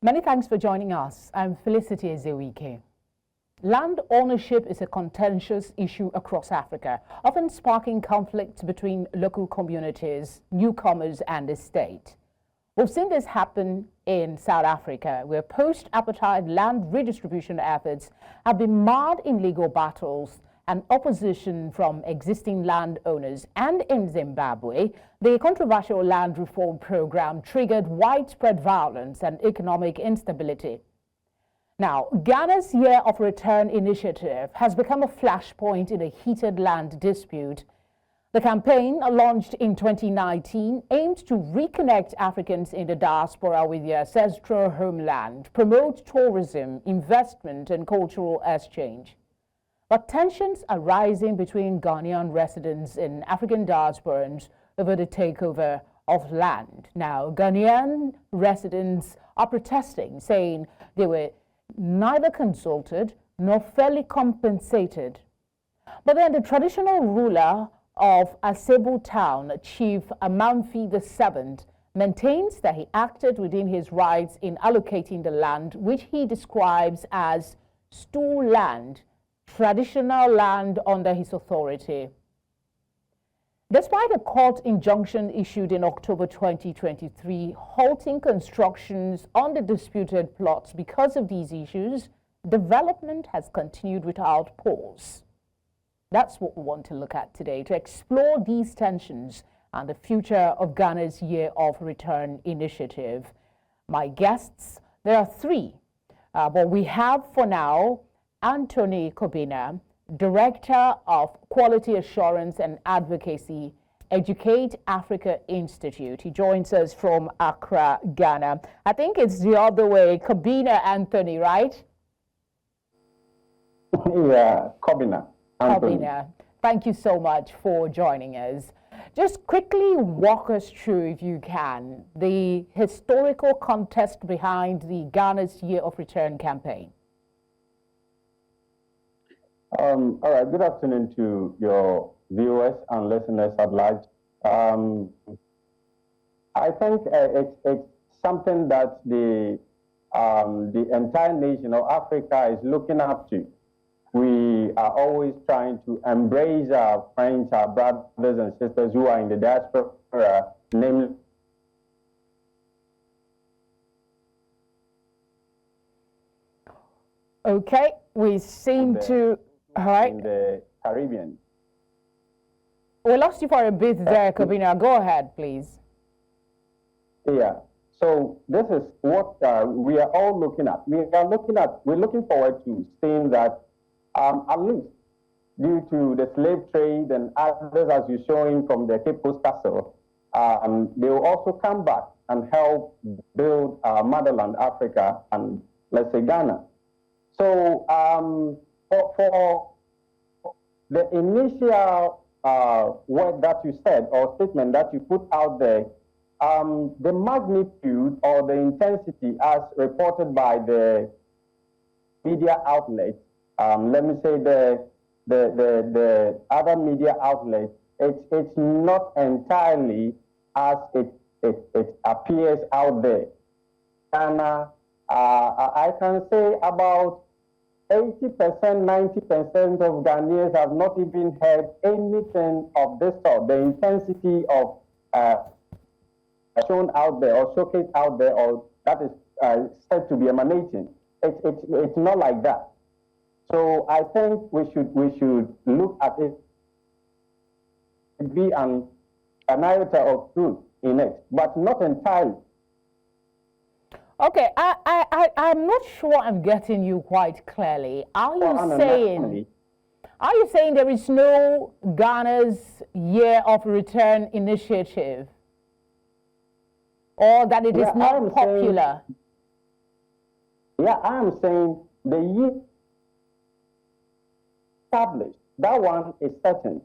Many thanks for joining us. I'm Felicity Ezewike. Land ownership is a contentious issue across Africa, often sparking conflicts between local communities, newcomers, and the state. We've seen this happen in South Africa, where post-apartheid land redistribution efforts have been marred in legal battles and opposition from existing landowners. And in Zimbabwe, the controversial land reform program triggered widespread violence and economic instability. Now, Ghana's Year of Return initiative has become a flashpoint in a heated land dispute. The campaign, launched in 2019, aimed to reconnect Africans in the diaspora with their ancestral homeland, promote tourism, investment, and cultural exchange. But tensions are rising between Ghanaian residents and African diasporans over the takeover of land. Now, Ghanaian residents are protesting, saying they were neither consulted nor fairly compensated. But then the traditional ruler of Asebu Town, Chief Amanfi VII, maintains that he acted within his rights in allocating the land, which he describes as stool land, traditional land under his authority. Despite a court injunction issued in October 2023, halting constructions on the disputed plots because of these issues, development has continued without pause. That's what we want to look at today, to explore these tensions and the future of Ghana's Year of Return initiative. My guests, there are three, but we have for now Anthony Cobbinah, Director of Quality Assurance and Advocacy, Educate Africa Institute. He joins us from Accra, Ghana. I think it's the other way, Cobbinah Anthony, right? Yeah, Cobbinah. Cobbinah, thank you so much for joining us. Just quickly walk us through, if you can, the historical context behind the Ghana's Year of Return campaign. All right, good afternoon to your viewers and listeners at large. I think it's something that the entire nation of Africa is looking up to. We are always trying to embrace our friends, our brothers and sisters who are in the diaspora, namely. Okay, we seem to. All right. In the Caribbean. We lost you for a bit there, Cobbinah. Go ahead, please. Yeah. So this is what we are all looking at. We're looking forward to seeing that at least due to the slave trade and others, as you're showing from the Cape Coast Castle, they will also come back and help build motherland Africa and, let's say, Ghana. So for the initial word that you said or statement that you put out there, the magnitude or the intensity as reported by the media outlets, let me say the other media outlets, it's not entirely as it appears out there. Ghana, I can say about 80%, 90% of Ghanaians have not even heard anything of this sort. The intensity of shown out there or showcased out there, or that is said to be emanating. It's not like that. So I think we should look at it be an iota of truth in it, but not entirely. Okay, I'm not sure I'm getting you quite clearly. Are you saying there is no Ghana's Year of Return initiative, or that it is not popular? I am saying the year established, that one is certain,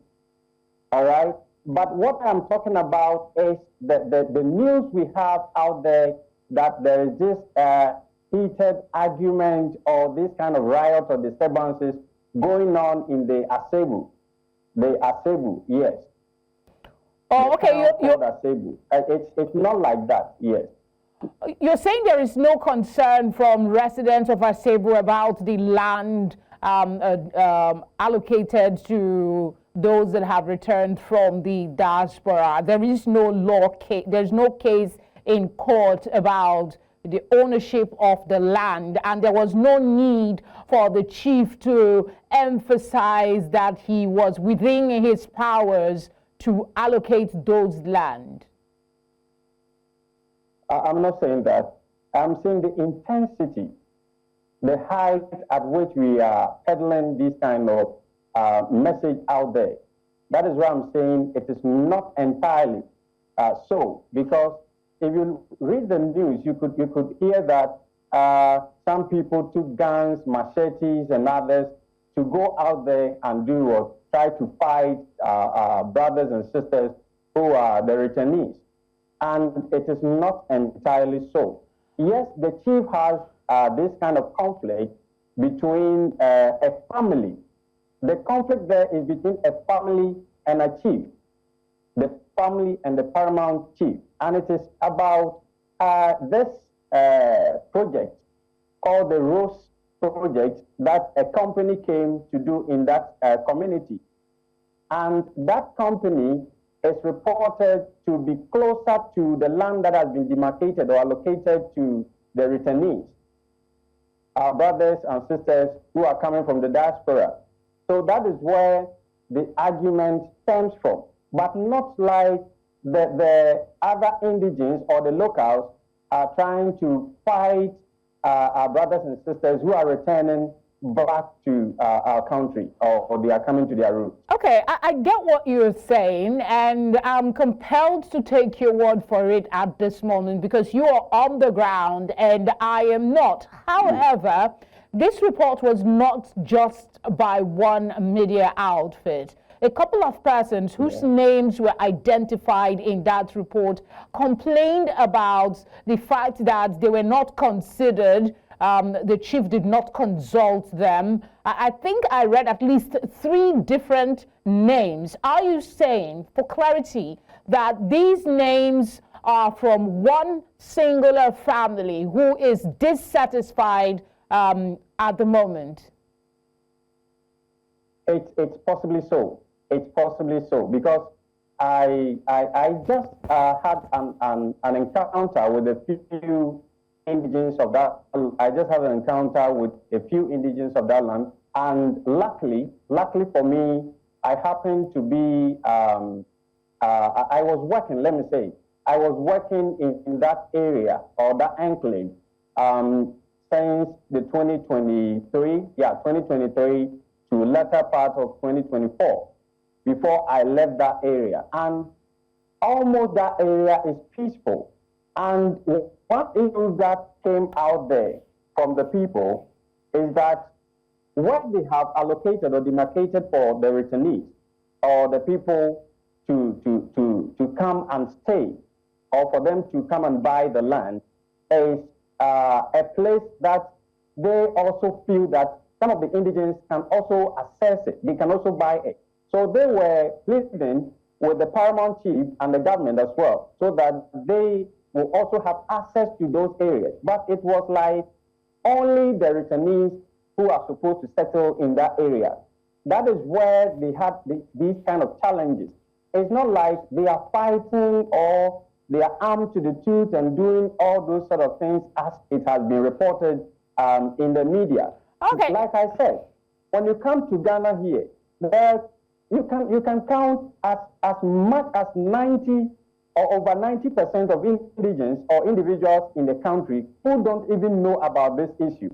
all right? But what I'm talking about is the news we have out there that there is this heated argument or this kind of riot or disturbances going on in the Asebu. The Asebu, yes. Oh, okay. Asebu. It's not like that, yes. you're saying there is no concern from residents of Asebu about the land allocated to those that have returned from the diaspora. There is no law case, there's no case in court about the ownership of the land, and there was no need for the chief to emphasize that he was within his powers to allocate those land. I'm not saying that. I'm saying the intensity, the height at which we are peddling this kind of message out there. That is why I'm saying it is not entirely so, because if you read the news, you could hear that some people took guns, machetes, and others to go out there and do what? Try to fight brothers and sisters who are the returnees. And it is not entirely so. Yes, the chief has this kind of conflict between a family. The conflict there is between a family and a chief, the family and the paramount chief. And it is about this project called the Rose Project that a company came to do in that community. And that company is reported to be closer to the land that has been demarcated or allocated to the returnees, our brothers and sisters who are coming from the diaspora. So that is where the argument stems from, but not like the other indigenes or the locals are trying to fight our brothers and sisters who are returning back to our country, or they are coming to their roots. Okay, I get what you're saying, and I'm compelled to take your word for it at this moment because you are on the ground and I am not. However, this report was not just by one media outfit. A couple of persons whose names were identified in that report complained about the fact that they were not considered. The chief did not consult them. I think I read at least 3 different names. Are you saying, for clarity, that these names are from one singular family who is dissatisfied at the moment? It's possibly so. It's possibly so, because I just had an encounter with a few indigenes of that. I just had an encounter with a few indigenes of that land, and luckily for me, I happened to be. I was working. Let me say, I was working in that area or that enclave since the 2023 to latter part of 2024. Before I left that area, and almost that area is peaceful. And what issue that came out there from the people is that what they have allocated or demarcated for the returnees or the people to come and stay, or for them to come and buy the land, is a place that they also feel that some of the indigenes can also access it. They can also buy it. So they were pleading with the paramount chief and the government as well, so that they will also have access to those areas. But it was like only the returnees who are supposed to settle in that area. That is where they had these kind of challenges. It's not like they are fighting or they are armed to the tooth and doing all those sort of things as it has been reported in the media. Okay. Like I said, when you come to Ghana here, you can count as much as 90 or over 90% of indigents or individuals in the country who don't even know about this issue.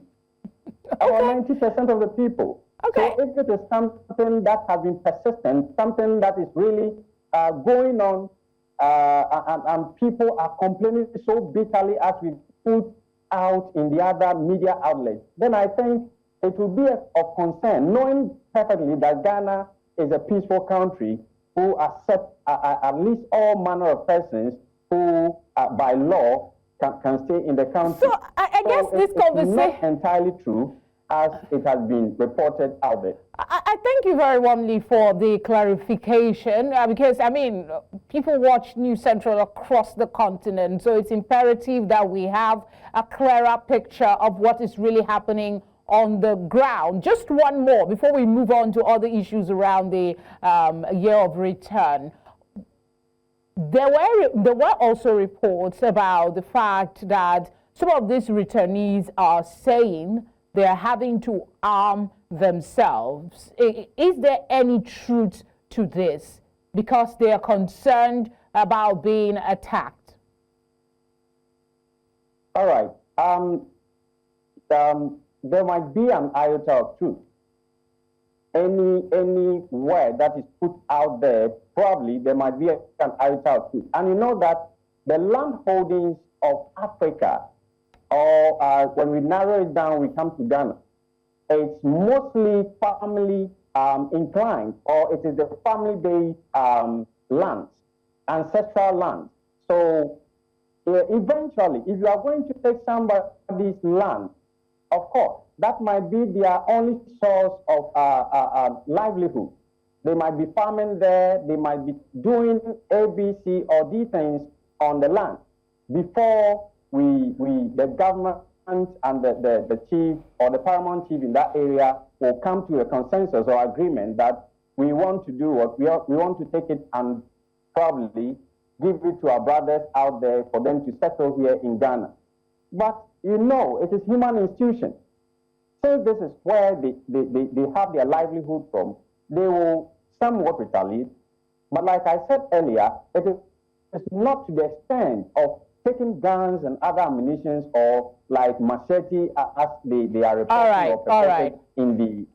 About 90% of the people. Okay. So if it is something that has been persistent, something that is really going on, and people are complaining so bitterly as we put out in the other media outlets, then I think it will be of concern, knowing perfectly that Ghana is a peaceful country who accept at least all manner of persons who, by law, can stay in the country. So I guess this conversation is not entirely true, as it has been reported out there. I thank you very warmly for the clarification because, I mean, people watch News Central across the continent, so it's imperative that we have a clearer picture of what is really happening on the ground. Just one more before we move on to other issues around the year of return. There were also reports about the fact that some of these returnees are saying they're having to arm themselves. Is there any truth to this? Because they are concerned about being attacked. All right. There might be an iota of truth. Any word that is put out there, probably there might be an iota of truth. And you know that the land holdings of Africa, or when we narrow it down, we come to Ghana, it's mostly family inclined, or it is the family-based lands, ancestral lands. So eventually, if you are going to take somebody's land, of course, that might be their only source of livelihood. They might be farming there, they might be doing A, B, C, or D things on the land before the government and the chief or the paramount chief in that area will come to a consensus or agreement that we want to do what we want to take it and probably give it to our brothers out there for them to settle here in Ghana. But you know, it is human institution. Since this is where they have their livelihood from, they will somewhat retaliate. But like I said earlier, it is not to the extent of taking guns and other ammunitions or like machete as they are reported or reported in the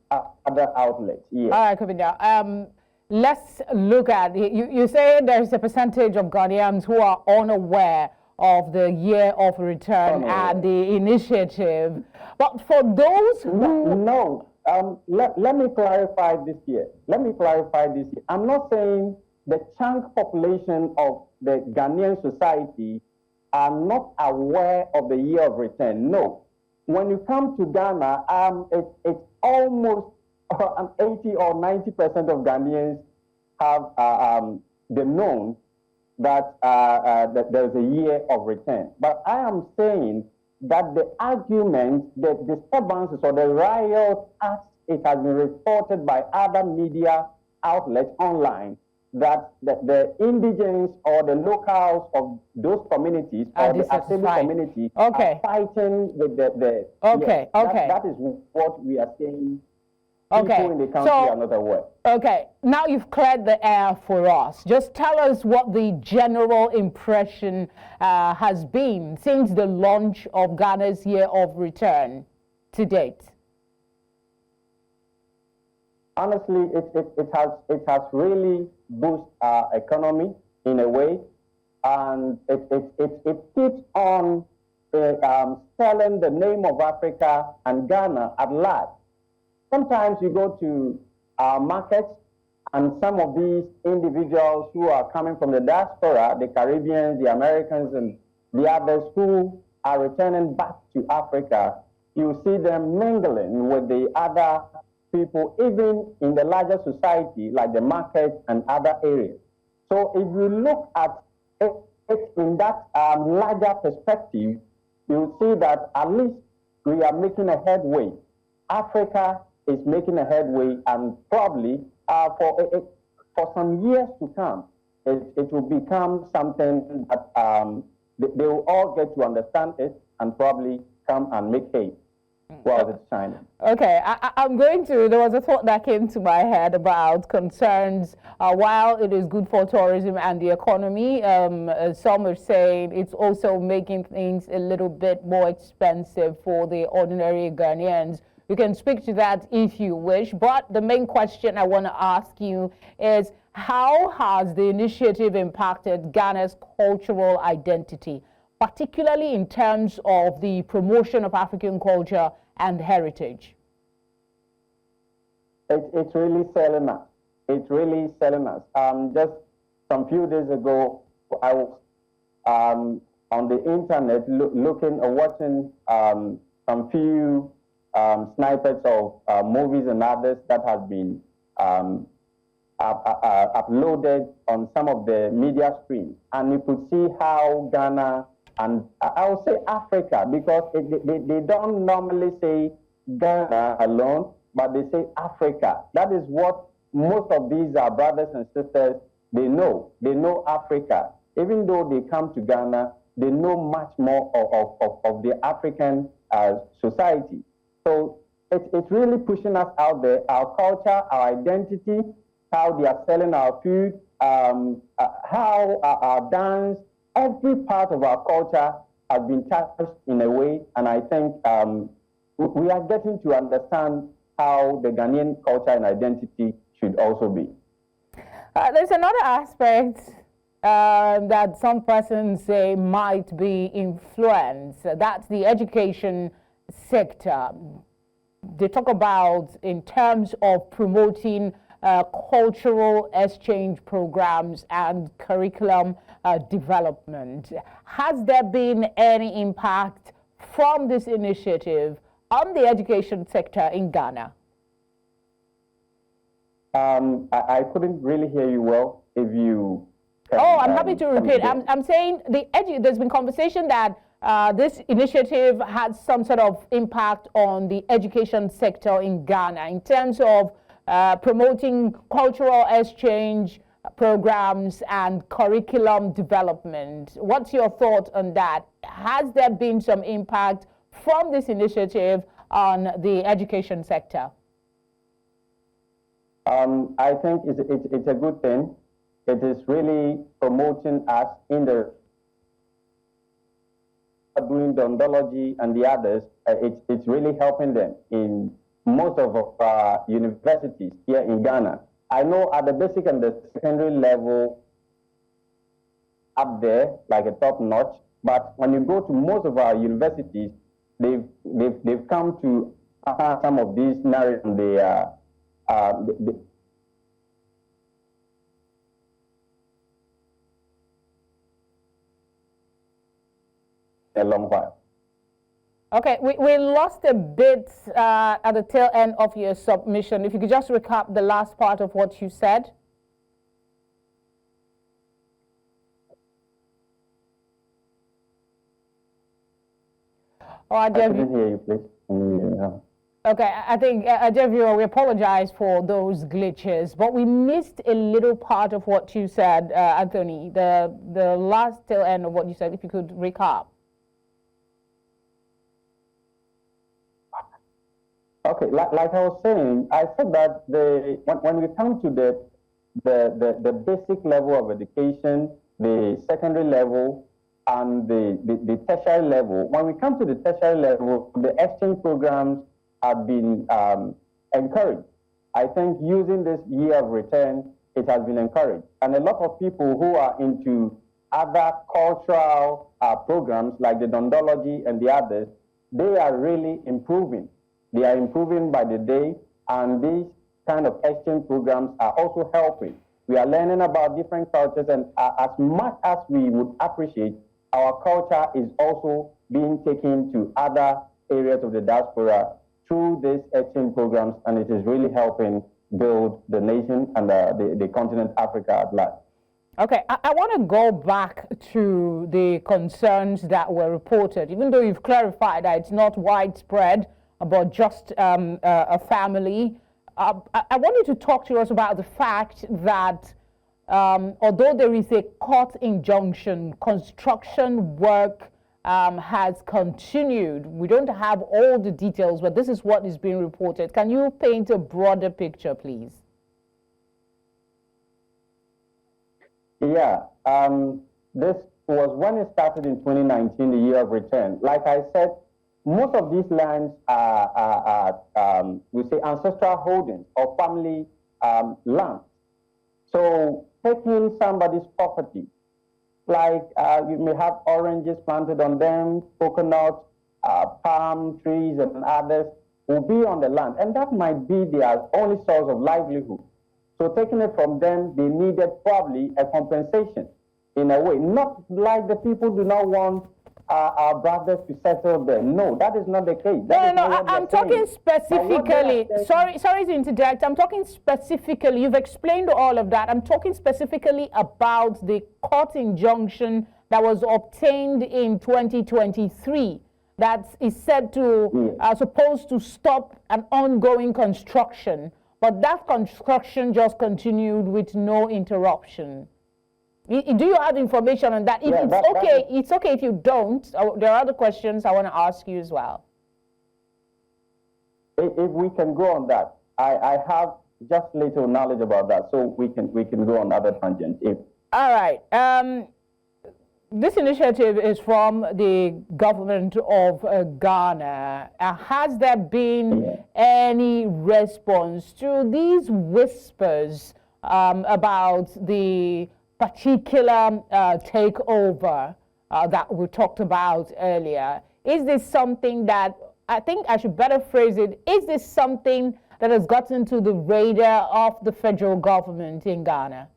other outlets. Yes. All right, Cobbinah. Let's look at, you say there's a percentage of Ghanaians who are unaware of the year of return and the initiative. But for those who... No, let me clarify this here. I'm not saying the chunk population of the Ghanaian society are not aware of the year of return. No. When you come to Ghana, it's almost 80 or 90% of Ghanaians have been known that there's a year of return. But I am saying that the argument, the disturbances or the riots, as it has been reported by other media outlets online, that the indigents or the locals of those communities or the Asebu community are fighting with the that is what we are saying. People in the country are not aware. Okay, now you've cleared the air for us. Just tell us what the general impression has been since the launch of Ghana's year of return to date. Honestly, it has really boosted our economy in a way, and it keeps on selling the name of Africa and Ghana at large. Sometimes you go to our markets, and some of these individuals who are coming from the diaspora, the Caribbeans, the Americans, and the others who are returning back to Africa, you see them mingling with the other people, even in the larger society, like the market and other areas. So if you look at it in that larger perspective, you'll see that at least we are making a headway. Africa is making a headway, and probably for some years to come, it will become something that they will all get to understand it and probably come and make hay while it's shining. Okay, there was a thought that came to my head about concerns. While it is good for tourism and the economy, some are saying it's also making things a little bit more expensive for the ordinary Ghanaians. You can speak to that if you wish, but the main question I want to ask you is, how has the initiative impacted Ghana's cultural identity, particularly in terms of the promotion of African culture and heritage? It's really selling us. Just some few days ago, I was on the internet looking or watching some few snippets of movies and others that have been uploaded on some of the media streams. And you could see how Ghana, and I will say Africa, because they don't normally say Ghana alone, but they say Africa. That is what most of these brothers and sisters, they know. They know Africa. Even though they come to Ghana, they know much more of the African society. So it's really pushing us out there, our culture, our identity, how they are selling our food, how our dance, every part of our culture has been touched in a way, and I think we are getting to understand how the Ghanaian culture and identity should also be. There's another aspect that some persons say might be influenced. That's the education sector. They talk about in terms of promoting cultural exchange programs and curriculum development. Has there been any impact from this initiative on the education sector in Ghana? I couldn't really hear you well. If you can, I'm happy to repeat. I'm saying there's been conversation that this initiative has some sort of impact on the education sector in Ghana in terms of promoting cultural exchange programs and curriculum development. What's your thought on that? Has there been some impact from this initiative on the education sector? I think it's a good thing. It is really promoting us in the doing the ontology and the others. It's really helping them in most of our universities here in Ghana. I know at the basic and the secondary level up there, like a top notch, but when you go to most of our universities, they've come to some of these narratives. A long while. Okay, we lost a bit at the tail end of your submission. If you could just recap the last part of what you said. I couldn't hear you, please. Okay, I think, Adevio, we apologize for those glitches, but we missed a little part of what you said, Anthony, the last tail end of what you said, if you could recap. Okay, like I was saying, I said that when we come to the basic level of education, the secondary level, and the tertiary level, when we come to the tertiary level, the exchange programs have been encouraged. I think using this year of return, it has been encouraged. And a lot of people who are into other cultural programs like the Dondology and the others, they are really improving. They are improving by the day, and these kind of exchange programs are also helping. We are learning about different cultures, and as much as we would appreciate, our culture is also being taken to other areas of the diaspora through these exchange programs, and it is really helping build the nation and the continent Africa at large. Okay, I want to go back to the concerns that were reported, even though you've clarified that it's not widespread, about just a family. I want you to talk to us about the fact that although there is a court injunction, construction work has continued. We don't have all the details, but this is what is being reported. Can you paint a broader picture, please? Yeah, this was when it started in 2019, the year of return. Like I said, most of these lands are we say ancestral holdings or family lands. So taking somebody's property, like you may have oranges planted on them, coconut, palm trees and others will be on the land. And that might be their only source of livelihood. So taking it from them, they needed probably a compensation in a way. Not like the people do not want our brothers to settle there. No, that is not the case. No, I'm talking specifically. Sorry to interject. I'm talking specifically. You've explained all of that. I'm talking specifically about the court injunction that was obtained in 2023 that is said to supposed to stop an ongoing construction, but that construction just continued with no interruption. Do you have information on that? If it's okay if you don't. There are other questions I want to ask you as well. If we can go on that, I have just little knowledge about that, so we can go on other tangents. All right. This initiative is from the government of Ghana. Has there been any response to these whispers about the particular takeover that we talked about earlier? Is this something that, I think I should better phrase it, is this something that has gotten to the radar of the federal government in Ghana?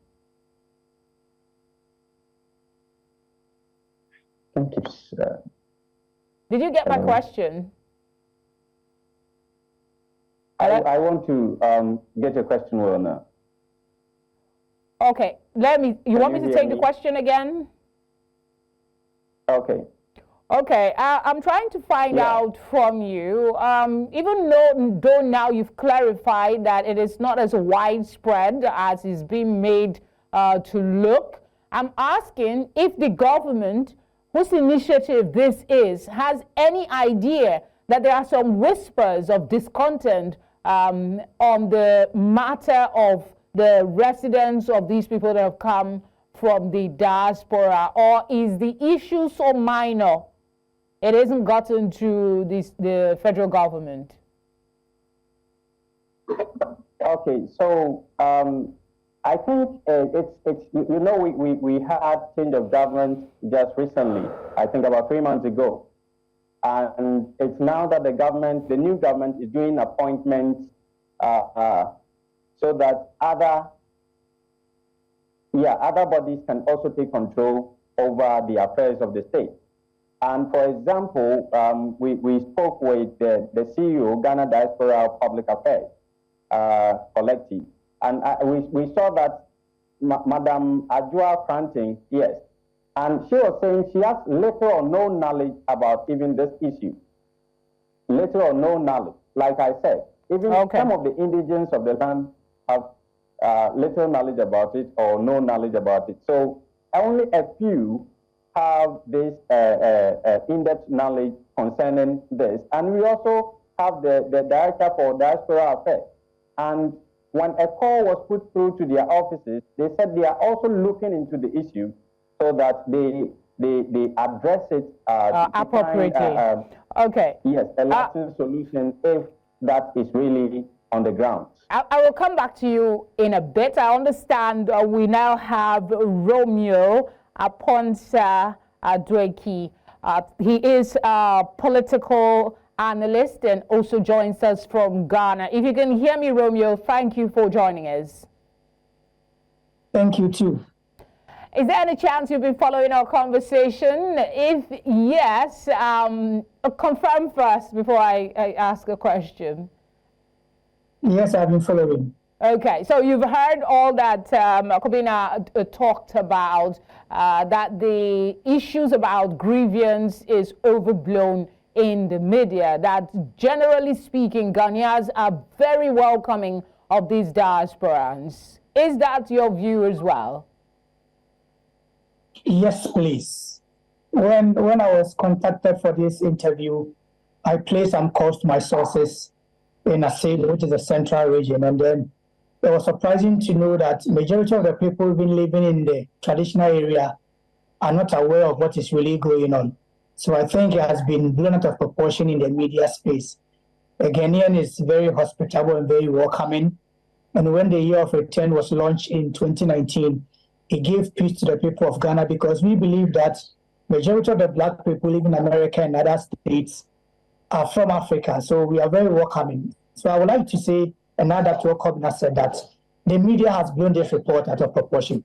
Thank you, sir. Did you get my question? I want to get your question well now. Okay, you want me to take the question again? Okay. Okay, I'm trying to find out from you, even though now you've clarified that it is not as widespread as is being made to look, I'm asking if the government, whose initiative this is, has any idea that there are some whispers of discontent on the matter of the residents of these people that have come from the diaspora, or is the issue so minor it hasn't gotten to the federal government? Okay, so I think it's you know, we had change of government just recently, I think about 3 months ago. And it's now that the new government is doing appointments so that other bodies can also take control over the affairs of the state. And for example, we spoke with the CEO, Ghana Diaspora Public Affairs Collective. And we saw that Madam Ajua Franting, yes, and she was saying she has little or no knowledge about even this issue. Little or no knowledge. Like I said, even some of the indigents of the land have little knowledge about it or no knowledge about it. So only a few have this in-depth knowledge concerning this. And we also have the Director for Diaspora Affairs. And when a call was put through to their offices, they said they are also looking into the issue so that they address it appropriately. Okay. Yes, a lasting solution if that is really on the ground. I will come back to you in a bit. I understand we now have Romeo Aponsa Adweki. He is a political analyst and also joins us from Ghana. If you can hear me, Romeo, thank you for joining us. Thank you too. Is there any chance you've been following our conversation? If yes, confirm first before I ask a question. Yes, I've been following. Okay, so you've heard all that Cobbinah talked about, that the issues about grievance is overblown in the media, that generally speaking, Ghanaians are very welcoming of these diasporans. Is that your view as well? Yes, please. When I was contacted for this interview, I placed some calls to my sources in Asebu, which is the central region, and then it was surprising to know that majority of the people who've been living in the traditional area are not aware of what is really going on. So I think it has been blown out of proportion in the media space. The Ghanaian is very hospitable and very welcoming. And when the Year of Return was launched in 2019, it gave peace to the people of Ghana because we believe that majority of the Black people living in America and other states are from Africa. So we are very welcoming. So I would like to say, and now that what Cobbinah said, that the media has blown this report out of proportion.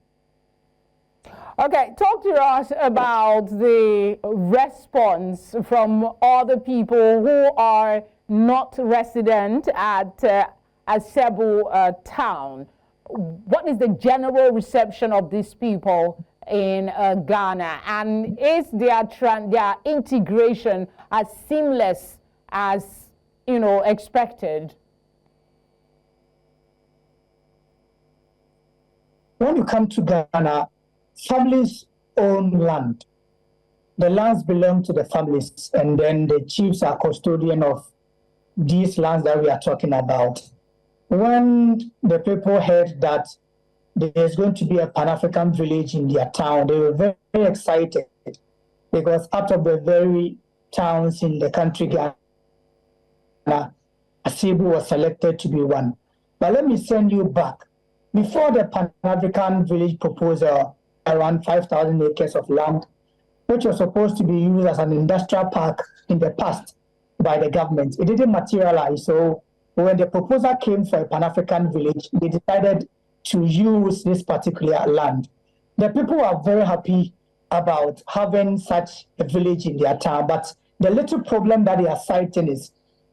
Okay, talk to us about the response from other people who are not resident at Asebu Town. What is the general reception of these people in Ghana, and is their integration as seamless as expected? When you come to Ghana, families own land. The lands belong to the families, and then the chiefs are custodian of these lands that we are talking about. When the people heard that there's going to be a Pan-African village in their town, they were very, very excited, because out of the very towns in the country, Ghana, Asebu was selected to be one. But let me send you back. Before the Pan-African village proposal, around 5,000 acres of land, which was supposed to be used as an industrial park in the past by the government, it didn't materialize. So when the proposal came for a Pan-African village, they decided to use this particular land. The people are very happy about having such a village in their town, but the little problem that they are citing is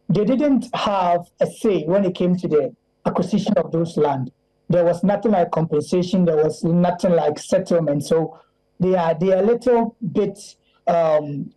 they didn't have a say when it came to the acquisition of those land. There was nothing like compensation, there was nothing like settlement. So they are a little bit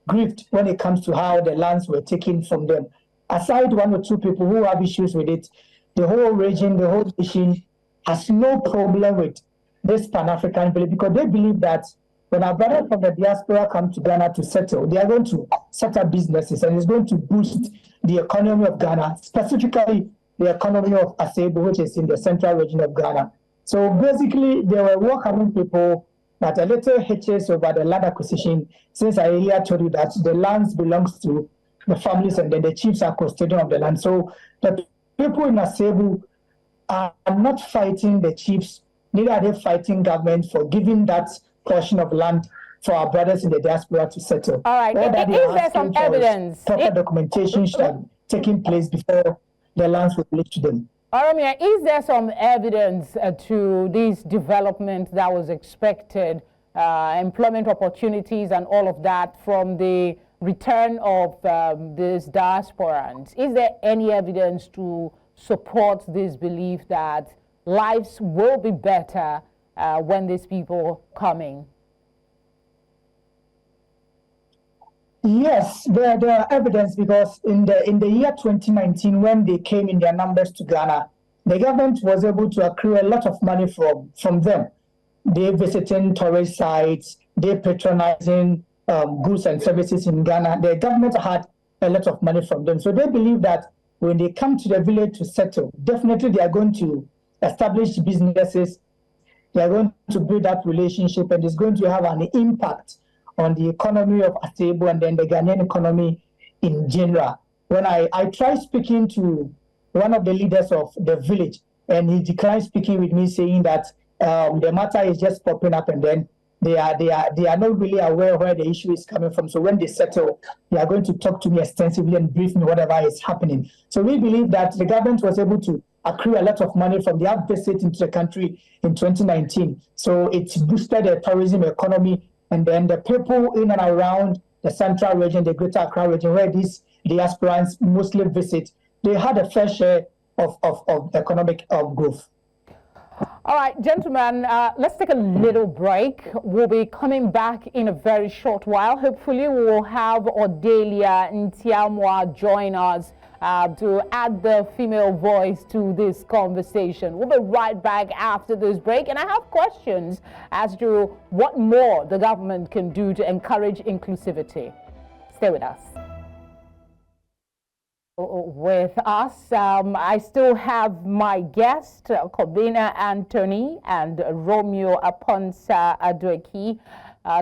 grieved when it comes to how the lands were taken from them. Aside one or two people who have issues with it, the whole region, the whole nation has no problem with this Pan-African village, because they believe that when our brothers from the diaspora come to Ghana to settle, they are going to set up businesses, and it's going to boost the economy of Ghana, specifically the economy of Asebu, which is in the central region of Ghana. So basically, they were welcoming people, but a little hitches over the land acquisition, since I earlier told you that the lands belongs to the families, and then the chiefs are custodian of the land. So the people in Asebu are not fighting the chiefs, neither are they fighting government for giving that portion of land for our brothers in the diaspora to settle. All right, is there some evidence? Proper documentation should have taken place before the lands were released to them. Oromia, is there some evidence to this development that was expected, employment opportunities and all of that from the return of these diasporans? Is there any evidence to support this belief that lives will be better when these people coming? Yes, there are evidence, because in the year 2019, when they came in their numbers to Ghana, the government was able to accrue a lot of money from them. They visiting tourist sites, they patronizing goods and services in Ghana. The government had a lot of money from them. So they believe that when they come to the village to settle, definitely they are going to establish businesses, they are going to build that relationship, and it's going to have an impact on the economy of Asebu and then the Ghanaian economy in general. When I tried speaking to one of the leaders of the village, and he declined speaking with me, saying that the matter is just popping up, and then they are not really aware where the issue is coming from. So when they settle, they are going to talk to me extensively and brief me whatever is happening. So we believe that the government was able to accrue a lot of money from the visit into the country in 2019. So it boosted the tourism economy, and then the people in and around the central region, the greater Accra region, where these diasporans mostly visit, they had a fair share of economic growth. All right, gentlemen, let's take a little break. We'll be coming back in a very short while. Hopefully, we will have Odelia Ntiamoah join us to add the female voice to this conversation. We'll be right back after this break, and I have questions as to what more the government can do to encourage inclusivity. Stay with us. With us, I still have my guest, Cobbinah Anthony and Romeo Aponsa Adweki.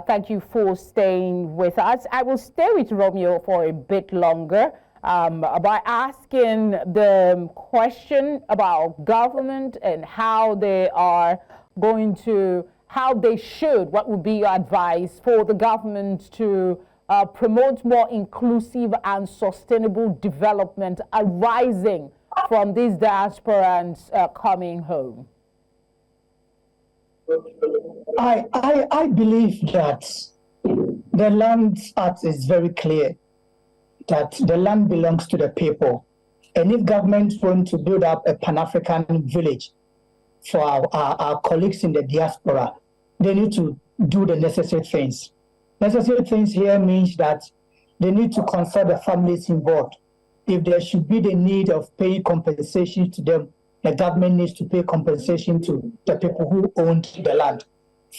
Thank you for staying with us. I will stay with Romeo for a bit longer by asking the question about government and how they are going to, what would be your advice for the government to promote more inclusive and sustainable development arising from these diasporans coming home? I believe that the Land Act is very clear that the land belongs to the people. And if government want to build up a Pan-African village for our colleagues in the diaspora, they need to do the necessary things. Necessary things here means that they need to consult the families involved. If there should be the need of paying compensation to them, the government needs to pay compensation to the people who owned the land.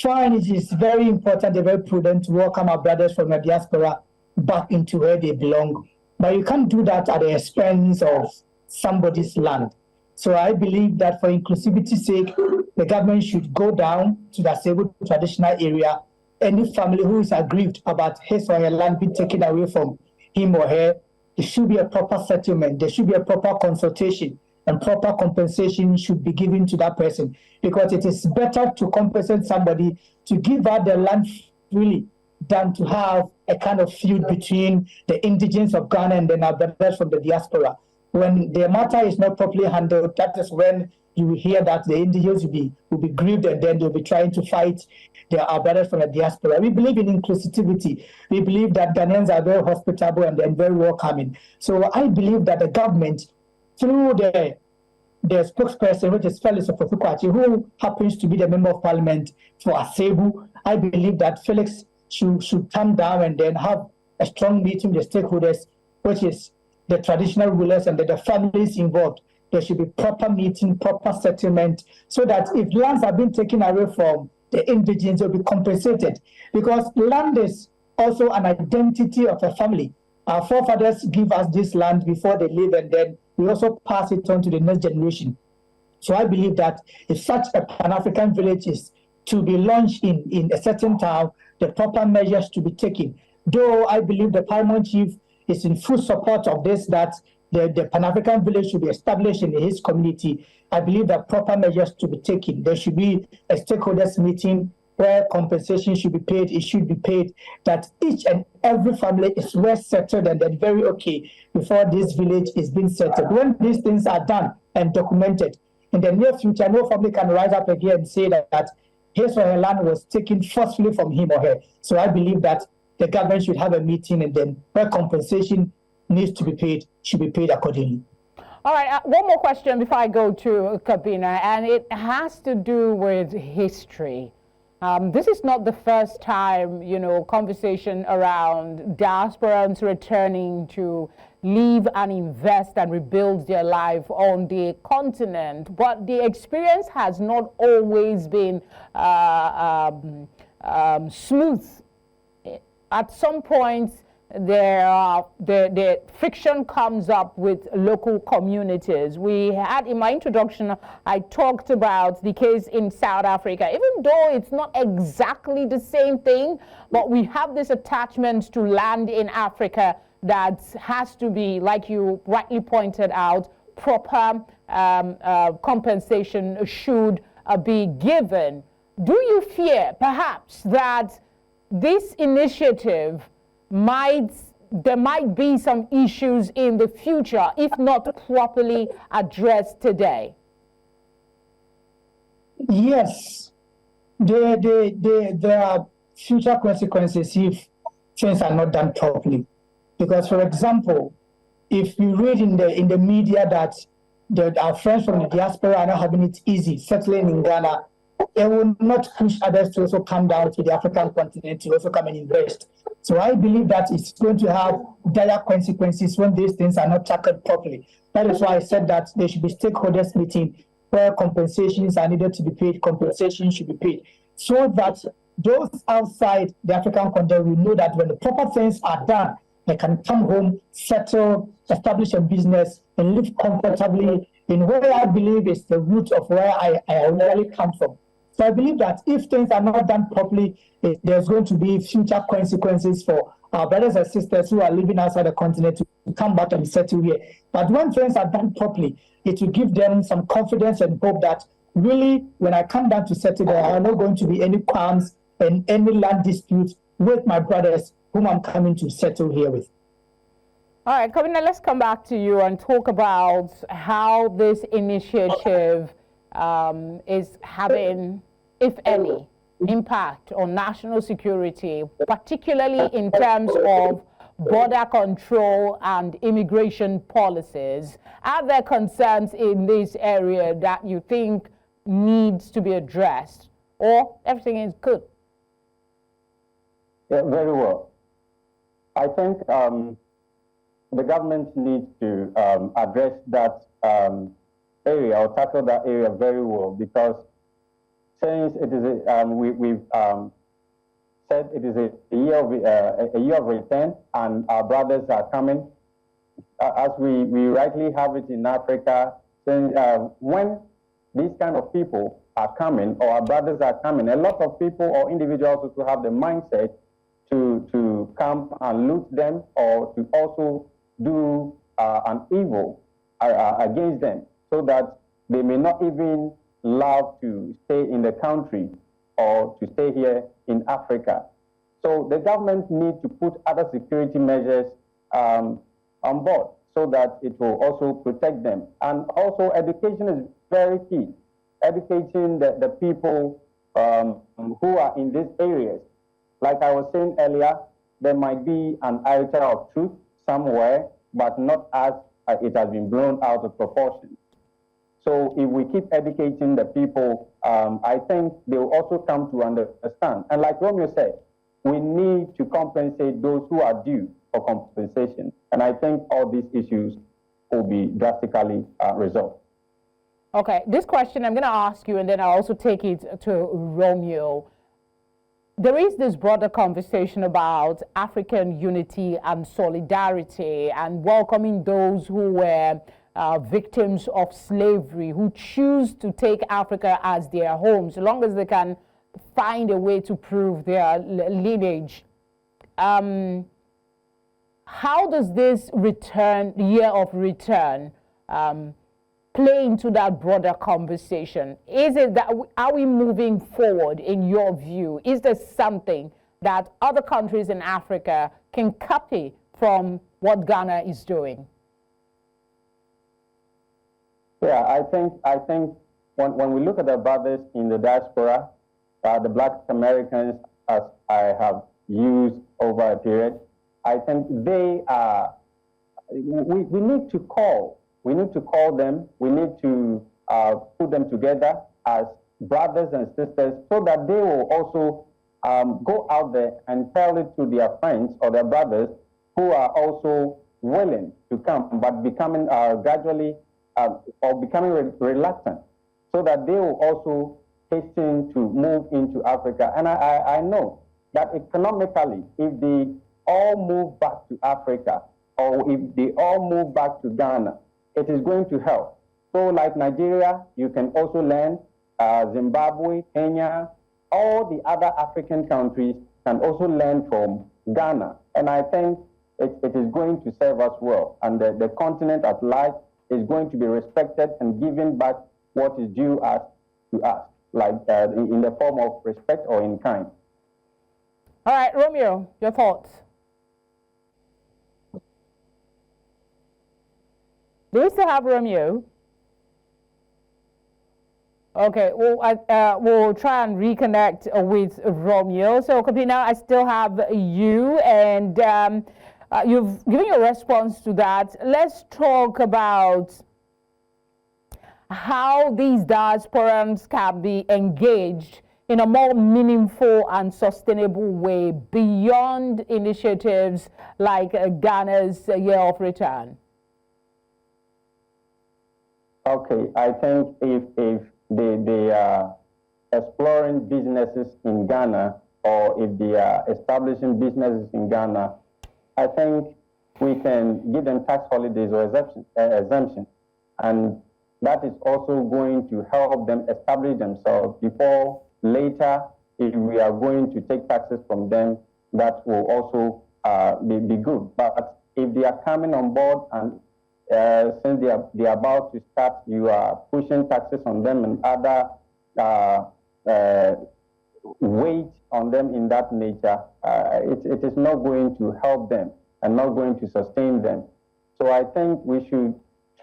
Fine, it is very important and very prudent to welcome our brothers from the diaspora back into where they belong. But you can't do that at the expense of somebody's land. So I believe that for inclusivity's sake, the government should go down to the Asebu traditional area. Any family who is aggrieved about his or her land being taken away from him or her, there should be a proper settlement, there should be a proper consultation, and proper compensation should be given to that person, because it is better to compensate somebody to give out the land freely than to have a kind of feud between the indigents of Ghana and then our brothers from the diaspora. When the matter is not properly handled, that is when you will hear that the indigents will be grieved, and then they'll be trying to fight our brothers from the diaspora. We believe in inclusivity. We believe that Ghanaians are very hospitable and very welcoming. So I believe that the government, through the spokesperson, which is Felix Ofosu-Kwakye, who happens to be the member of parliament for Asebu, I believe that Felix should come down and then have a strong meeting with the stakeholders, which is the traditional rulers and the families involved. There should be proper meeting, proper settlement, so that if lands are being taken away from the indigents, they'll be compensated. Because land is also an identity of a family. Our forefathers give us this land before they leave, and then we also pass it on to the next generation. So I believe that if such a Pan-African village is to be launched in a certain town, the proper measures to be taken. Though I believe the paramount chief is in full support of this, that the Pan-African village should be established in his community, I believe that proper measures to be taken. There should be a stakeholders meeting where compensation should be paid. It should be paid, that each and every family is well settled and then very okay before this village is being settled. When these things are done and documented, in the near future, no family can rise up again and say that his or her land was taken forcefully from him or her. So I believe that the government should have a meeting, and then where compensation needs to be paid, should be paid accordingly. All right, one more question before I go to Cobbinah, and it has to do with history. This is not the first time, conversation around diasporans returning to live and invest and rebuild their life on the continent, but the experience has not always been smooth. At some point, the friction comes up with local communities. We had, in my introduction, I talked about the case in South Africa. Even though it's not exactly the same thing, but we have this attachment to land in Africa that has to be, like you rightly pointed out, proper compensation should be given. Do you fear, perhaps, that this initiative there might be some issues in the future if not properly addressed today? Yes, there are future consequences if things are not done properly. Because, for example, if you read in the media that our friends from the diaspora are not having it easy settling in Ghana, it will not push others to also come down to the African continent to also come and invest. So I believe that it's going to have dire consequences when these things are not tackled properly. That is why I said that there should be stakeholders meeting where compensations are needed to be paid, compensation should be paid, so that those outside the African continent will know that when the proper things are done, they can come home, settle, establish a business, and live comfortably in where I believe is the root of where I really come from. So I believe that if things are not done properly, there's going to be future consequences for our brothers and sisters who are living outside the continent to come back and settle here. But when things are done properly, it will give them some confidence and hope that really, when I come down to settle, there are not going to be any qualms and any land disputes with my brothers whom I'm coming to settle here with. All right, Cobbinah, let's come back to you and talk about how this initiative is having if any, impact on national security, particularly in terms of border control and immigration policies? Are there concerns in this area that you think needs to be addressed, or everything is good? Yeah, very well. I think the government needs to address that area or tackle that area very well, because since it is we've said it is a year of return, and our brothers are coming, as we rightly have it in Africa. Since when these kind of people are coming, or our brothers are coming, a lot of people or individuals who have the mindset to come and loot them, or to also do an evil against them, so that they may not even love to stay in the country or to stay here in Africa. So the government needs to put other security measures on board, so that it will also protect them. And also education is very key. Educating the people who are in these areas. Like I was saying earlier, there might be an iota of truth somewhere, but not as it has been blown out of proportion. So if we keep educating the people, I think they will also come to understand. And like Romeo said, we need to compensate those who are due for compensation. And I think all these issues will be drastically resolved. Okay, this question I'm going to ask you, and then I'll also take it to Romeo. There is this broader conversation about African unity and solidarity, and welcoming those who were victims of slavery, who choose to take Africa as their home, so long as they can find a way to prove their lineage. How does this year of return, play into that broader conversation? Is it that, are we moving forward in your view? Is there something that other countries in Africa can copy from what Ghana is doing? Yeah, I think when we look at the brothers in the diaspora, the Black Americans, as I have used over a period, I think they are, we need to call. We need to call them. We need to put them together as brothers and sisters, so that they will also go out there and tell it to their friends or their brothers who are also willing to come, but becoming gradually or becoming reluctant, so that they will also hasten to move into Africa. And I know that economically, if they all move back to Africa, or if they all move back to Ghana, it is going to help. So like Nigeria, you can also learn, Zimbabwe, Kenya, all the other African countries can also learn from Ghana. And I think it is going to serve us well. And the continent at large is going to be respected and given back what is due us to us, like in the form of respect or in kind. All right, Romeo, your thoughts? Do we still have Romeo? Okay, well, we'll try and reconnect with Romeo. So, Cobbinah, I still have you, and you've given your response to that. Let's talk about how these diasporans can be engaged in a more meaningful and sustainable way beyond initiatives like Ghana's Year of Return. Okay, I think if they are exploring businesses in Ghana, or if they are establishing businesses in Ghana, I think we can give them tax holidays or exemption. And that is also going to help them establish themselves before later, if we are going to take taxes from them, that will also be good. But if they are coming on board and since they are about to start, you are pushing taxes on them and other weight on them in that nature, it is not going to help them and not going to sustain them. So I think we should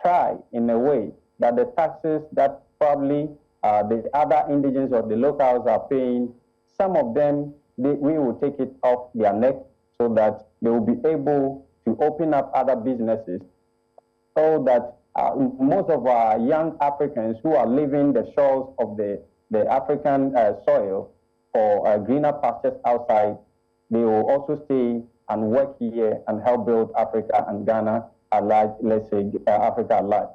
try in a way that the taxes that probably the other indigenous or the locals are paying, some of them, we will take it off their neck so that they will be able to open up other businesses, so that most of our young Africans who are leaving the shores of the African soil for greener pastures outside, they will also stay and work here and help build Africa and Ghana at large, let's say Africa at large.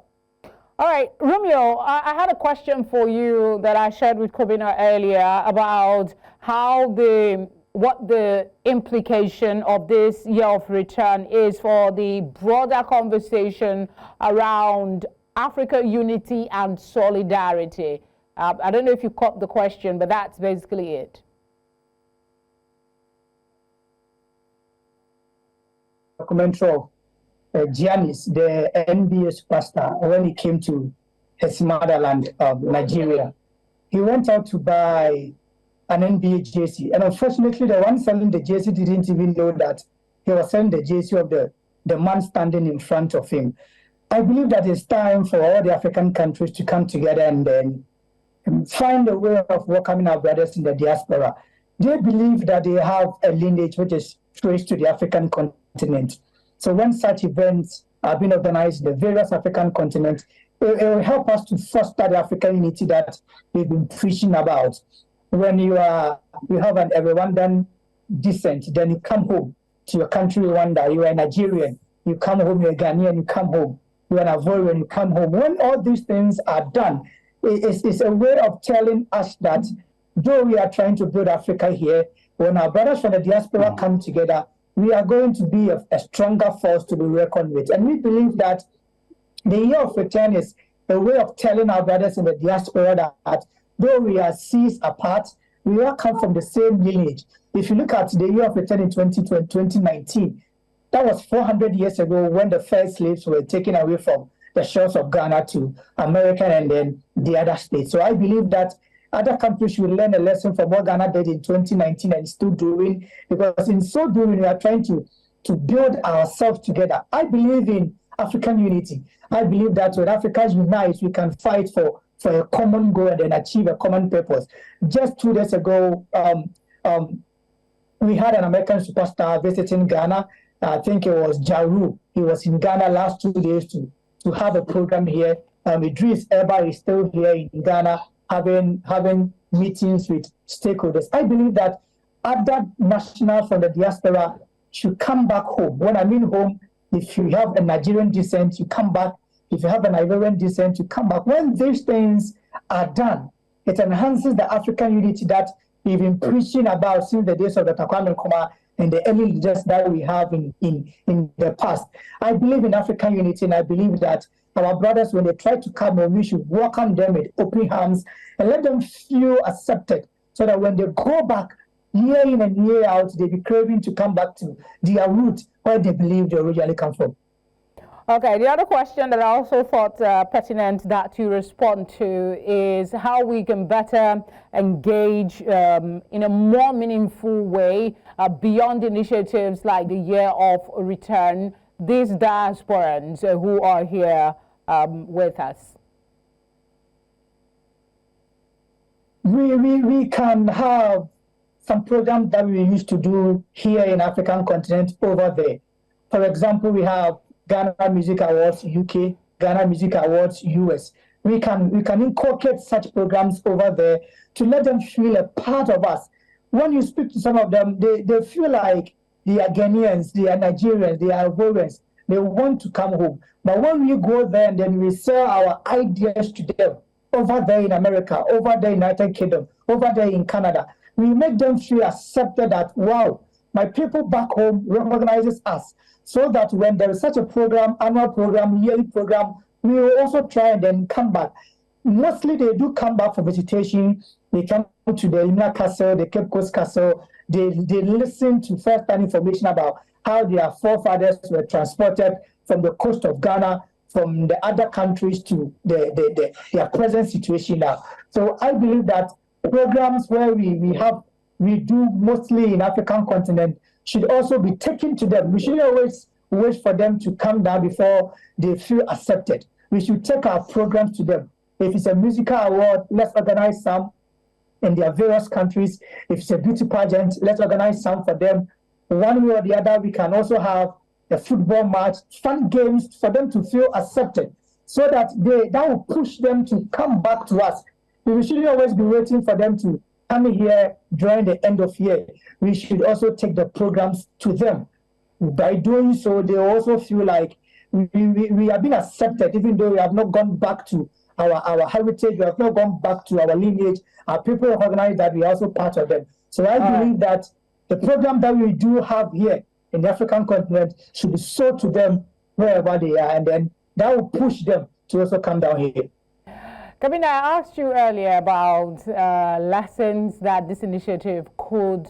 All right, Romeo, I had a question for you that I shared with Cobbinah earlier about how what the implication of this year of return is for the broader conversation around Africa unity and solidarity. I don't know if you caught the question, but that's basically it. Documentary of Giannis, the NBA superstar, when he came to his motherland of Nigeria, he went out to buy an NBA jersey. And unfortunately, the one selling the jersey didn't even know that he was selling the jersey of the man standing in front of him. I believe that it's time for all the African countries to come together and then find a way of welcoming our brothers in the diaspora. They believe that they have a lineage which is traced to the African continent. So when such events are being organized in the various African continents, it will help us to foster the African unity that we've been preaching about. When you have a Rwandan descent, then you come home to your country, Rwanda. You are Nigerian, you come home. You're Ghanaian, you come home. You're an Ivorian, you come home. When all these things are done, it's a way of telling us that though we are trying to build Africa here, when our brothers from the diaspora come together, we are going to be a stronger force to be reckoned with. And we believe that the year of return is a way of telling our brothers in the diaspora that though we are seas apart, we all come from the same lineage. If you look at the year of return in 2019, that was 400 years ago when the first slaves were taken away from the shores of Ghana to America and then the other states. So I believe that other countries should learn a lesson from what Ghana did in 2019 and still doing, because in so doing, we are trying to build ourselves together. I believe in African unity. I believe that when Africa unites, we can fight for a common goal and then achieve a common purpose. Just 2 days ago, we had an American superstar visiting Ghana. I think it was Jaru. He was in Ghana last 2 days to have a program here. Idris Elba is still here in Ghana having meetings with stakeholders. I believe that other nationals from the diaspora should come back home. When I mean home, if you have a Nigerian descent, you come back. If you have an Ivorian descent, you come back. When these things are done, it enhances the African unity that we've been preaching about since the days of the Kwame Nkrumah and the early leaders that we have in the past. I believe in African unity, and I believe that our brothers, when they try to come home, we should welcome them with open arms and let them feel accepted, so that when they go back year in and year out, they be craving to come back to their root where they believe they originally come from. Okay, the other question that I also thought pertinent that you respond to is how we can better engage in a more meaningful way beyond initiatives like the year of return, these diasporans who are here with us. We can have some programs that we used to do here in African continent over there. For example, we have Ghana Music Awards UK, Ghana Music Awards US. We can inculcate such programs over there to let them feel a part of us. When you speak to some of them, they feel like they are Ghanaians, they are Nigerians, they are Ivorians. They want to come home. But when we go there and then we sell our ideas to them over there in America, over there in the United Kingdom, over there in Canada, we make them feel accepted that, wow, my people back home recognizes us. So that when there is such a program, annual program, yearly program, we will also try and then come back. Mostly they do come back for visitation. They come to the Inner Castle, the Cape Coast Castle. They listen to first-hand information about how their forefathers were transported from the coast of Ghana, from the other countries to their present situation now. So I believe that programs where we do mostly in African continent should also be taken to them. We shouldn't always wait for them to come down before they feel accepted. We should take our programs to them. If it's a musical award, let's organize some in their various countries. If it's a beauty pageant, let's organize some for them. One way or the other, we can also have a football match, fun games for them to feel accepted, so that that will push them to come back to us. We shouldn't always be waiting for them to come here during the end of year. We should also take the programs to them. By doing so, they also feel like we have been accepted, even though we have not gone back to our heritage, we have not gone back to our lineage. Our people recognize that we are also part of them. So I believe that the program that we do have here in the African continent should be sold to them wherever they are, and then that will push them to also come down here. Cobbinah, I asked you earlier about lessons that this initiative could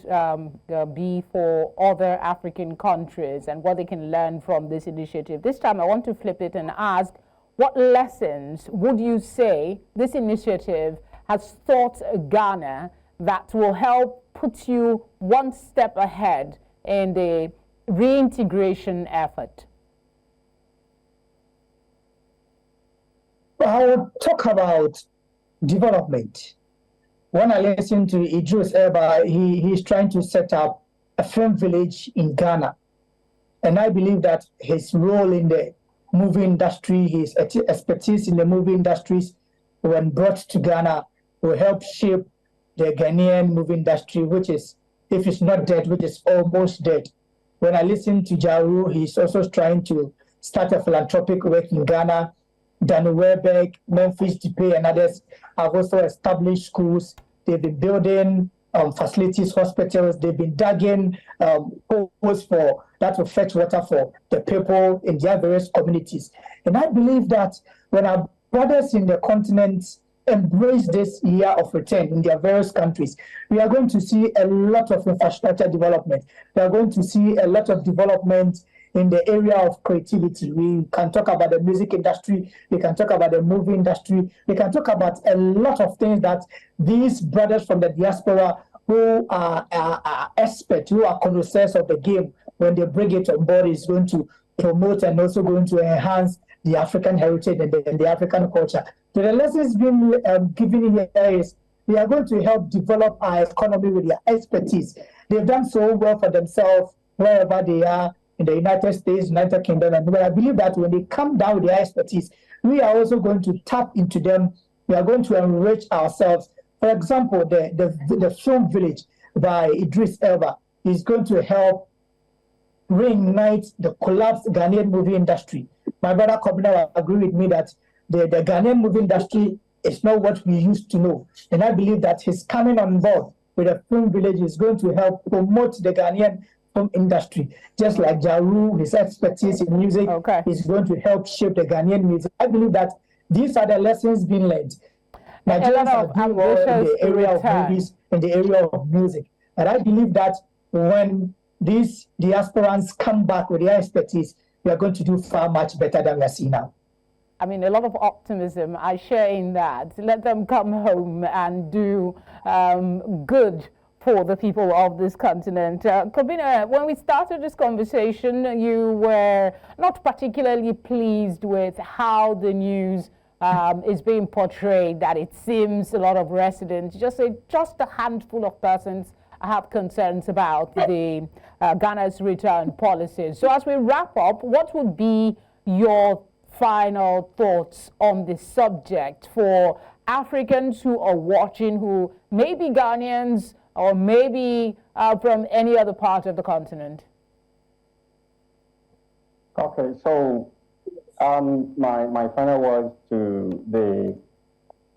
be for other African countries and what they can learn from this initiative. This time I want to flip it and ask, what lessons would you say this initiative has taught Ghana that will help put you one step ahead in the reintegration effort? I will talk about development. When I listen to Idris Elba, he's trying to set up a film village in Ghana. And I believe that his role in the movie industry, his expertise in the movie industries, when brought to Ghana, will help shape the Ghanaian movie industry, which is, if it's not dead, which is almost dead. When I listen to Jaru, he's also trying to start a philanthropic work in Ghana. Dan Weberg, Memphis Depay, and others have also established schools. They've been building facilities, hospitals. They've been digging holes for that will fetch water for the people in their various communities. And I believe that when our brothers in the continent embrace this year of return in their various countries, we are going to see a lot of infrastructure development. We are going to see a lot of development in the area of creativity. We can talk about the music industry, we can talk about the movie industry, we can talk about a lot of things that these brothers from the diaspora who are experts, who are connoisseurs of the game, when they bring it on board, is going to promote and also going to enhance the African heritage and the African culture. So the lessons being given here is we are going to help develop our economy with their expertise. They've done so well for themselves wherever they are, in the United States, United Kingdom, and I believe that when they come down with their expertise, we are also going to tap into them. We are going to enrich ourselves. For example, the film village by Idris Elba is going to help reignite the collapsed Ghanaian movie industry. My brother Cobbinah will agree with me that the Ghanaian movie industry is not what we used to know. And I believe that his coming on board with a film village is going to help promote the Ghanaian film industry. Just like Jaru, his expertise in music is going to help shape the Ghanaian music. I believe that these are the lessons being learned. Nigerians are doing well in the area of movies, in the area of music. And I believe that when these diasporans come back with their expertise, we are going to do far much better than we are seeing now. I mean, a lot of optimism. I share in that. Let them come home and do good for the people of this continent. Cobbinah, when we started this conversation, you were not particularly pleased with how the news is being portrayed, that it seems a lot of residents, just a handful of persons have concerns about the Ghana's return policies. So as we wrap up, what would be your final thoughts on this subject for Africans who are watching, who may be Ghanaians, or maybe from any other part of the continent? Okay, so my final words to the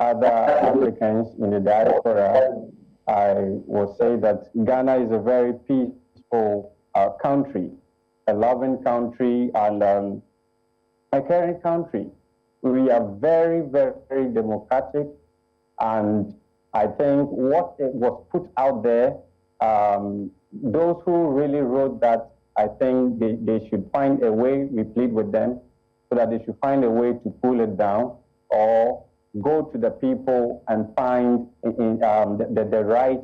other Africans in the diaspora, I will say that Ghana is a very peaceful country, a loving country, and a caring country. We are very, very, very democratic, and I think what was put out there, those who really wrote that, I think they should find a way, we plead with them, so that they should find a way to pull it down or go to the people and find the right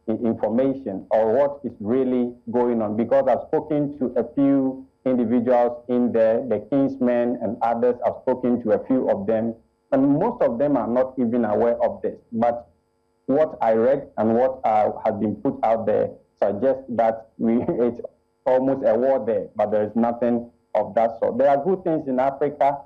information or what is really going on. Because I've spoken to a few individuals in there, the Kingsmen and others, I've spoken to a few of them, And most of them are not even aware of this. But what I read and what has been put out there suggests that it's almost a war there, but there is nothing of that sort. There are good things in Africa.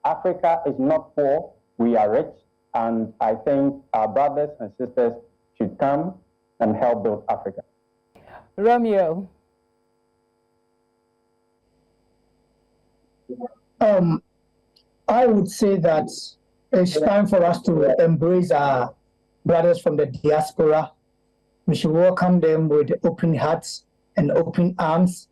Africa is not poor, we are rich, and I think our brothers and sisters should come and help build Africa. Romeo. I would say that it's time for us to embrace our brothers from the diaspora. We should welcome them with open hearts and open arms.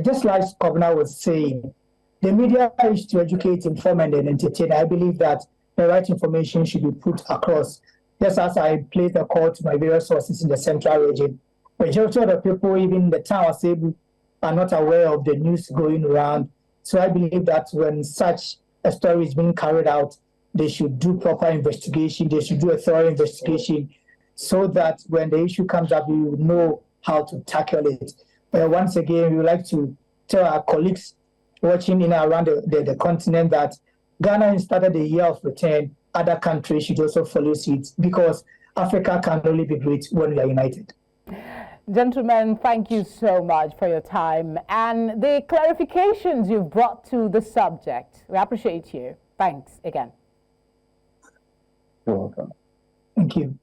Just like Cobbinah was saying, the media is to educate, inform, and entertain. I believe that the right information should be put across. Just as I placed a call to my various sources in the central region, majority of the people, even in the town of Asebu, are not aware of the news going around. So I believe that when such a story is being carried out, they should do proper investigation. They should do a thorough investigation so that when the issue comes up, we will know how to tackle it. Once again, we would like to tell our colleagues watching in and around the continent that Ghana started the year of return. Other countries should also follow suit because Africa can only be great when we are united. Gentlemen, thank you so much for your time and the clarifications you've brought to the subject. We appreciate you. Thanks again. You're welcome. Thank you.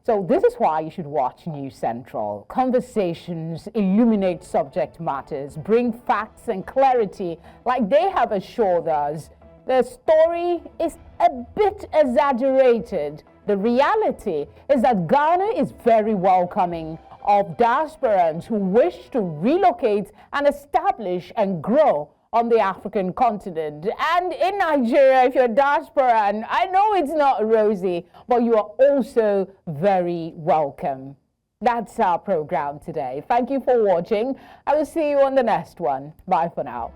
So this is why you should watch News Central. Conversations illuminate subject matters, bring facts and clarity like they have assured us. The story is a bit exaggerated. The reality is that Ghana is very welcoming of diasporans who wish to relocate and establish and grow on the African continent. And in Nigeria, if you're a diasporan, I know it's not rosy, but you are also very welcome. That's our program today. Thank you for watching. I will see you on the next one. Bye for now.